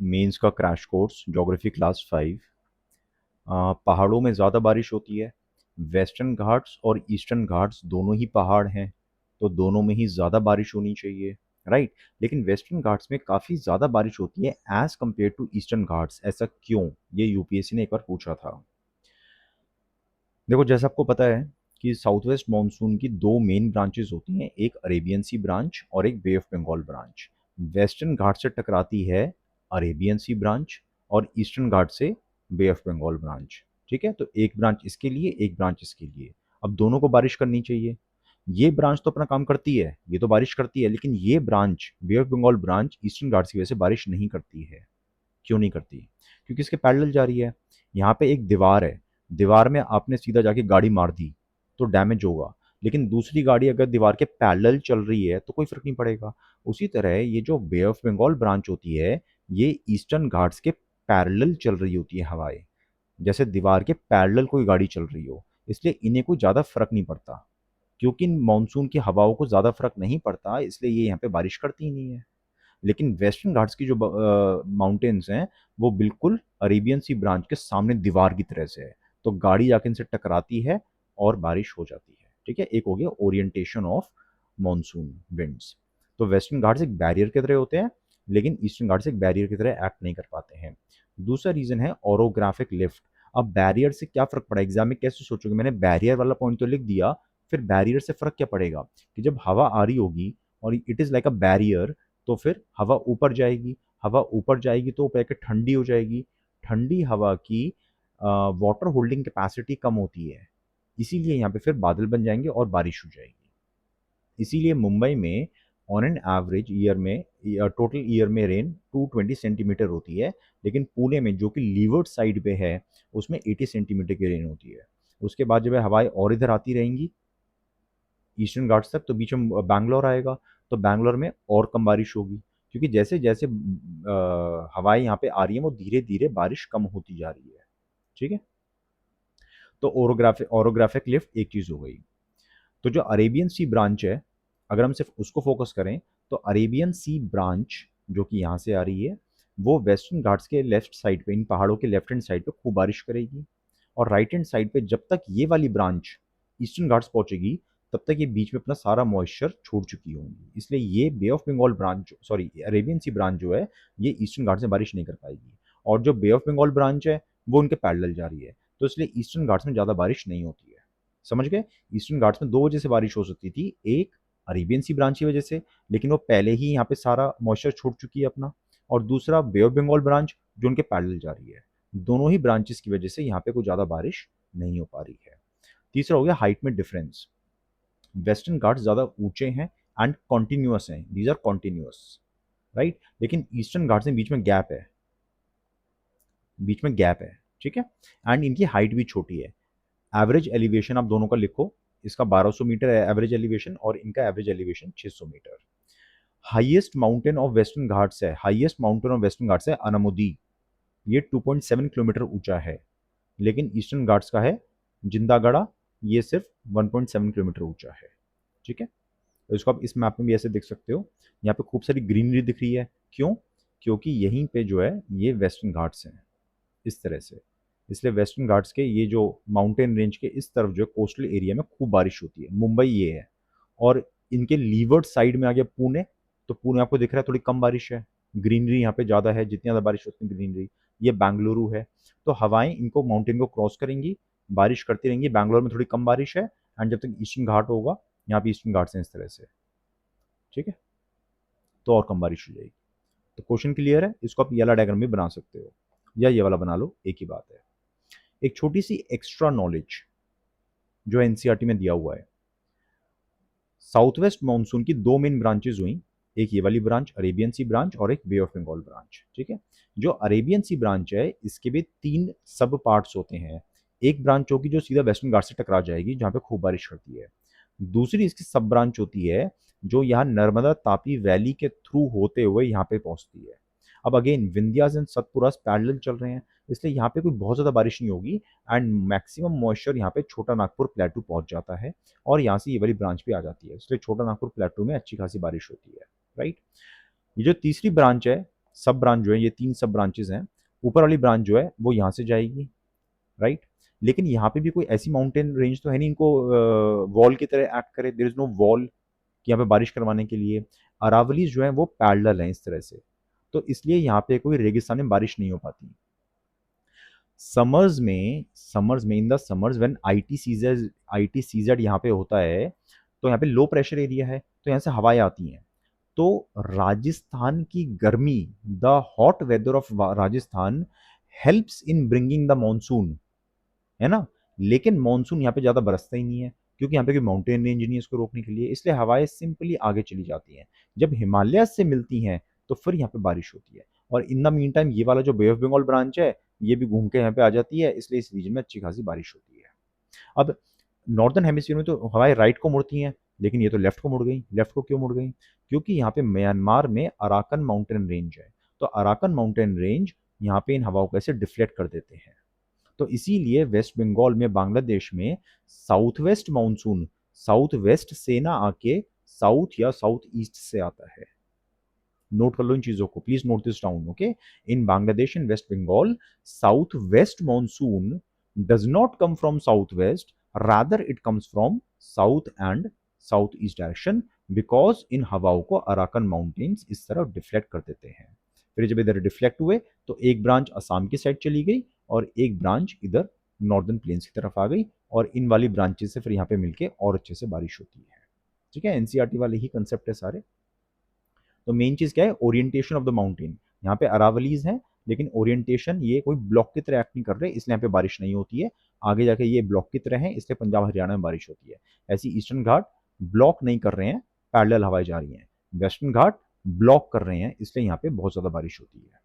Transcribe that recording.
Mains का crash course geography class 5। पहाड़ों में ज़्यादा बारिश होती है। वेस्टर्न घाट्स और ईस्टर्न घाट्स दोनों ही पहाड़ हैं, तो दोनों में ही ज़्यादा बारिश होनी चाहिए, राइट। लेकिन वेस्टर्न घाट्स में काफ़ी ज़्यादा बारिश होती है as compared to Eastern Ghats. ऐसा क्यों? ये यूपीएससी ने एक बार पूछा था। देखो, जैसा आपको पता है कि साउथ वेस्ट मानसून की दो मेन ब्रांचेस होती हैं, एक अरेबियन सी ब्रांच और एक बे ऑफ बंगाल ब्रांच। वेस्टर्न घाट से टकराती है अरेबियन सी ब्रांच और ईस्टर्न घाट से बे ऑफ बंगाल ब्रांच। ठीक है, तो एक ब्रांच इसके लिए, एक ब्रांच इसके लिए। अब दोनों को बारिश करनी चाहिए। ये ब्रांच तो अपना काम करती है, ये तो बारिश करती है, लेकिन ये branch Bay of Bengal branch Eastern Ghats की वजह से बारिश नहीं करती है। क्यों नहीं करती? क्योंकि इसके पैरेलल जा रही है। यहाँ पे एक दीवार है, दीवार में आपने सीधा जाके गाड़ी मार दी तो डैमेज होगा, लेकिन दूसरी गाड़ी अगर दीवार के पैरेलल चल रही है तो कोई फर्क नहीं पड़ेगा। उसी तरह ये जो बे ऑफ बंगाल ब्रांच होती है, ये ईस्टर्न घाट्स के पैरेलल चल रही होती है हवाएं, जैसे दीवार के पैरेलल कोई गाड़ी चल रही हो। इसलिए इन्हें कोई ज़्यादा फर्क नहीं पड़ता। क्योंकि मानसून की हवाओं को ज़्यादा फर्क नहीं पड़ता, इसलिए ये यहाँ पे बारिश करती ही नहीं है। लेकिन वेस्टर्न घाट्स की जो माउंटेन्स हैं, वो बिल्कुल अरेबियन सी ब्रांच के सामने दीवार की तरह से है, तो गाड़ी जाके इनसे टकराती है और बारिश हो जाती है। ठीक है, एक हो गया ओरिएंटेशन ऑफ मॉनसून विंड्स। तो वेस्टर्न घाट्स एक बैरियर की तरह होते हैं, लेकिन ईस्टर्न घाट्स एक बैरियर की तरह एक्ट नहीं कर पाते हैं। दूसरा रीजन है ओरोग्राफिक लिफ्ट। अब बैरियर से क्या फर्क पड़ा, एग्जाम में कैसे सोचोगे? मैंने बैरियर वाला पॉइंट तो लिख दिया, फिर बैरियर से फर्क क्या पड़ेगा कि जब हवा आ रही होगी और it is like a barrier, तो फिर हवा ऊपर जाएगी। हवा ऊपर जाएगी तो ऊपर जाके ठंडी हो जाएगी। ठंडी हवा की वाटर होल्डिंग कैपेसिटी कम होती है, इसीलिए यहाँ पे फिर बादल बन जाएंगे और बारिश हो जाएगी। इसीलिए मुंबई में ऑन एन एवरेज ईयर में, टोटल ईयर में रेन 220 सेंटीमीटर होती है, लेकिन पुणे में जो कि लीवर्ड साइड पे है, उसमें 80 सेंटीमीटर की रेन होती है। उसके बाद जब हवाएं और इधर आती रहेंगी ईस्टर्न घाट्स तक, तो बीच में बैंगलोर आएगा, तो बैंगलोर में और कम बारिश होगी। क्योंकि जैसे जैसे हवाएं यहाँ पे आ रही हैं, वो धीरे धीरे बारिश कम होती जा रही है। ठीक है, तो ओरोग्राफिक लिफ्ट एक चीज़ हो गई। तो जो अरेबियन सी ब्रांच है, अगर हम सिर्फ उसको फोकस करें, तो अरेबियन सी ब्रांच जो कि यहाँ से आ रही है, वो वेस्टर्न घाट्स के लेफ्ट साइड पे, इन पहाड़ों के लेफ्ट हैंड साइड पे खूब बारिश करेगी। और राइट हैंड साइड पे जब तक ये वाली ब्रांच ईस्टर्न घाट्स पहुंचेगी, तब तक ये बीच में अपना सारा मॉइस्चर छोड़ चुकी होंगी। इसलिए ये bay of Bengal branch, sorry Arabian sea branch जो है, ये ईस्टर्न घाट्स में बारिश नहीं कर पाएगी। और जो बे ऑफ बंगाल ब्रांच है, वो उनके पैरेलल जा रही है, तो इसलिए ईस्टर्न घाट्स में ज़्यादा बारिश नहीं होती है। समझ गए? ईस्टर्न घाट्स में दो वजह से बारिश हो सकती थी, एक अरेबियन सी ब्रांच की वजह से, लेकिन वो पहले ही यहाँ पे सारा मॉइस्चर छोड़ चुकी है अपना। और दूसरा बे ऑफ बंगाल ब्रांच जो उनके पैरेलल जा रही है। दोनों ही ब्रांचेस की वजह से यहाँ पे कोई ज़्यादा बारिश नहीं हो पा रही है। तीसरा हो गया हाइट में डिफरेंस। वेस्टर्न घाट्स ज़्यादा ऊंचे हैं एंड कॉन्टिन्यूअस हैं, दीज आर कॉन्टिन्यूअस, राइट। लेकिन ईस्टर्न घाट्स में बीच में गैप है, बीच में गैप है। ठीक है, एंड इनकी हाइट भी छोटी है। एवरेज एलिवेशन आप दोनों का लिखो, इसका 1200 मीटर है एवरेज एलिवेशन, और इनका average elevation 600 metre. Highest mountain of western Ghats है, highest mountain of western Ghats है अनामुदी, ये 2.7 किलोमीटर ऊंचा है। लेकिन ईस्टर्न घाट्स का है जिंदागढ़ा, ये सिर्फ 1.7 किलोमीटर ऊंचा है। ठीक है, तो इसको आप इस मैप में भी ऐसे देख सकते हो। यहाँ पे खूब सारी ग्रीनरी दिख रही है, क्यों? क्योंकि यहीं पे जो है ये वेस्टर्न घाट्स हैं, इस तरह से। इसलिए वेस्टर्न घाट्स के ये जो माउंटेन रेंज के इस तरफ जो है कोस्टल एरिया में खूब बारिश होती है। मुंबई ये है, और इनके लीवर्ड साइड में आ गया पुणे, तो पुणे आपको दिख रहा है थोड़ी कम बारिश है, ग्रीनरी यहाँ पे ज़्यादा है, जितनी ज़्यादा बारिश उतनी ग्रीनरी। ये बेंगलुरु है, तो हवाएं इनको माउंटेन को क्रॉस करेंगी, बारिश करती रहेंगी। बैंगलोर में थोड़ी कम बारिश है, एंड जब तक ईस्टर्न घाट होगा, यहाँ पे ईस्टर्न घाट से इस तरह से, ठीक है, तो और कम बारिश हो जाएगी। तो क्वेश्चन क्लियर है? इसको आप ये वाला डायग्राम भी बना सकते हो, या ये वाला बना लो, एक ही बात है। एक छोटी सी एक्स्ट्रा नॉलेज जो एनसीईआरटी में दिया हुआ है। साउथ वेस्ट मानसून की दो मेन ब्रांचेज हुई, एक ये वाली ब्रांच अरेबियन सी ब्रांच और एक बे ऑफ बंगाल ब्रांच। ठीक है, जो अरेबियन सी ब्रांच है, इसके भी तीन सब पार्ट्स होते हैं। एक ब्रांच होगी जो सीधा वेस्टर्न घाट से टकरा जाएगी, जहाँ पे खूब बारिश होती है। दूसरी इसकी सब ब्रांच होती है, जो यहाँ नर्मदा तापी वैली के थ्रू होते हुए यहाँ पे पहुंचती है। अब अगेन विंध्यास एंड सतपुरास पैरेलल चल रहे हैं, इसलिए यहाँ पे कोई बहुत ज़्यादा बारिश नहीं होगी, एंड मैक्सिमम मॉइस्चर यहाँ पे छोटा नागपुर प्लेटू पहुंच जाता है, और यहाँ से ये वाली ब्रांच भी आ जाती है, इसलिए छोटा नागपुर प्लेटू में अच्छी खासी बारिश होती है, राइट। ये जो तीसरी ब्रांच है, सब ब्रांच जो है, ये 3 सब ब्रांचेस हैं। ऊपर वाली ब्रांच जो है वो यहाँ से जाएगी, राइट। लेकिन यहाँ पे भी कोई ऐसी माउंटेन रेंज तो है नहीं इनको वॉल की तरह एक्ट करे। देयर इज नो वॉल कि यहाँ पे बारिश करवाने के लिए। अरावलीज जो है वो पैरेलल हैं इस तरह से, तो इसलिए यहाँ पे कोई रेगिस्तान में बारिश नहीं हो पाती। समर्स में in the summers when IT CZ यहाँ पे होता है, तो यहाँ पे लो प्रेशर एरिया है, तो यहाँ से हवाएं आती हैं। तो राजस्थान की गर्मी, the hot weather of Rajasthan helps in bringing the monsoon, है ना। लेकिन मॉनसून यहाँ पे ज़्यादा बरसता ही नहीं है, क्योंकि यहाँ पे कोई माउंटेन रेंज नहीं है इसको रोकने के लिए, इसलिए हवाएं सिंपली आगे चली जाती हैं। जब हिमालय से मिलती हैं तो फिर यहाँ पे बारिश होती है। और इन द मीन टाइम ये वाला जो बे ऑफ बंगाल ब्रांच है, ये भी घूम के यहाँ पे आ जाती है, इसलिए इस रीजन में अच्छी खासी बारिश होती है। अब नॉर्दर्न हेमिस्फीयर में तो हवाएं राइट को मुड़ती हैं, लेकिन ये तो लेफ्ट को मुड़ गई। लेफ्ट को क्यों मुड़ गई? क्योंकि यहाँ पे म्यांमार में अराकन माउंटेन रेंज है, तो अराकन माउंटेन रेंज यहाँ पे इन हवाओं को ऐसे डिफ्लेक्ट कर देते हैं। तो इसीलिए वेस्ट बंगाल में, बांग्लादेश में south west monsoon south west से ना आके साउथ या साउथ ईस्ट से आता है। नोट कर लो इन चीजों को, please note this down, okay. In Bangladesh and West Bengal, south west monsoon does not come from south west, rather it comes from south and south east direction, because इन हवाओं को अराकन माउंटेन्स इस तरफ डिफ्लेक्ट कर देते हैं। फिर जब इधर डिफ्लेक्ट हुए तो एक ब्रांच असम की साइड चली गई और एक ब्रांच इधर नॉर्दर्न प्लेन्स की तरफ आ गई, और इन वाली ब्रांचेस से फिर यहाँ पे मिलके और अच्छे से बारिश होती है। ठीक है, एनसीईआरटी वाले ही कंसेप्ट है सारे। तो मेन चीज क्या है? Orientation of the mountain. यहाँ पे अरावलीज है, लेकिन ओरिएंटेशन ये कोई ब्लॉक की तरह एक्ट नहीं कर रहे, इसलिए यहाँ पे बारिश नहीं होती है। आगे जाके ये ब्लॉक की तरह है, इसलिए पंजाब हरियाणा में बारिश होती है। ऐसी ईस्टर्न घाट ब्लॉक नहीं कर रहे हैं, पैरेलल हवाएं जा रही हैं। वेस्टर्न घाट ब्लॉक कर रहे हैं, इसलिए यहाँ पे बहुत ज्यादा बारिश होती है।